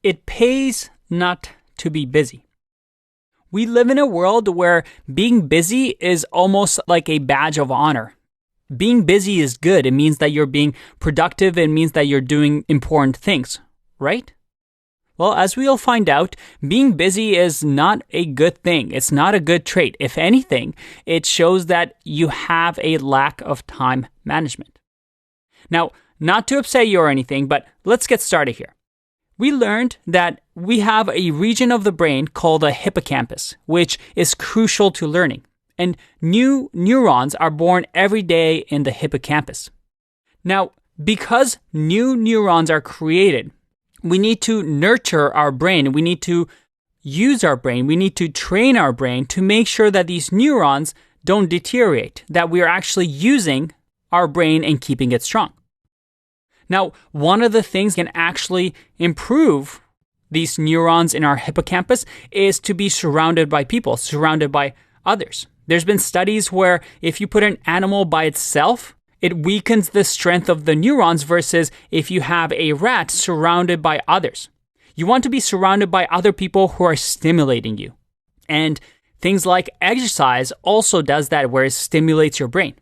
It pays not to be busy. We live in a world where being busy is almost like a badge of honor. Being busy is good. It means that you're being productive. It means that you're doing important things, right? Well, as we'll find out, being busy is not a good thing. It's not a good trait. If anything, it shows that you have a lack of time management. Now, not to upset you or anything, but let's get started here. We learned that we have a region of the brain called a hippocampus, which is crucial to learning. And new neurons are born every day in the hippocampus. Now, because new neurons are created, we need to nurture our brain. We need to use our brain. We need to train our brain to make sure that these neurons don't deteriorate, that we are actually using our brain and keeping it strong. Now, one of the things that can actually improve these neurons in our hippocampus is to be surrounded by people, surrounded by others. There's been studies where if you put an animal by itself, it weakens the strength of the neurons versus if you have a rat surrounded by others. You want to be surrounded by other people who are stimulating you. And things like exercise also does that, where it stimulates your brain.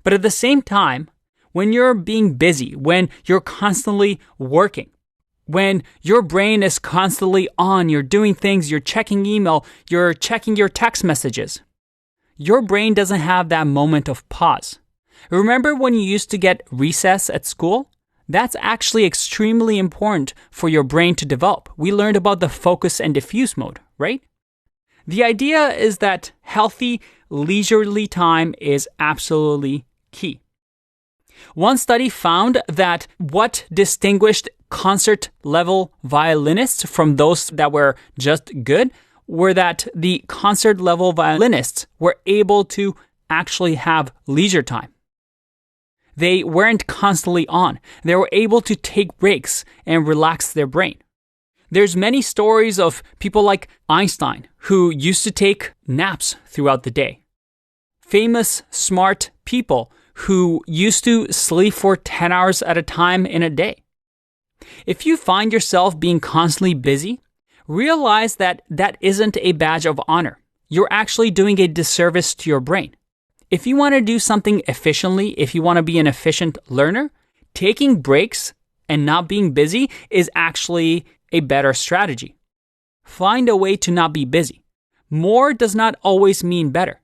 But at the same time, when you're being busy, when you're constantly working, when your brain is constantly on, you're doing things, you're checking email, you're checking your text messages, your brain doesn't have that moment of pause. Remember when you used to get recess at school? That's actually extremely important for your brain to develop. We learned about the focus and diffuse mode, right? The idea is that healthy, leisurely time is absolutely key. One study found that what distinguished concert-level violinists from those that were just good were that the concert-level violinists were able to actually have leisure time. They weren't constantly on. They were able to take breaks and relax their brain. There's many stories of people like Einstein who used to take naps throughout the day. Famous, smart people who used to sleep for 10 hours at a time in a day. If you find yourself being constantly busy, realize that that isn't a badge of honor. You're actually doing a disservice to your brain. If you want to do something efficiently, if you want to be an efficient learner, taking breaks and not being busy is actually a better strategy. Find a way to not be busy. More does not always mean better.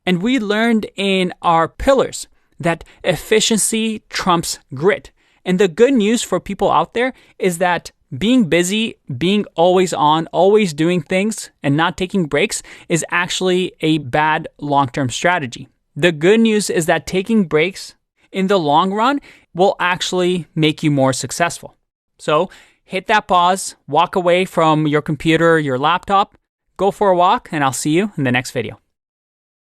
And we learned in our pillars that efficiency trumps grit. And the good news for people out there is that being busy, being always on, always doing things, and not taking breaks is actually a bad long-term strategy. The good news is that taking breaks in the long run will actually make you more successful. So hit that pause, walk away from your computer, your laptop, go for a walk, and I'll see you in the next video.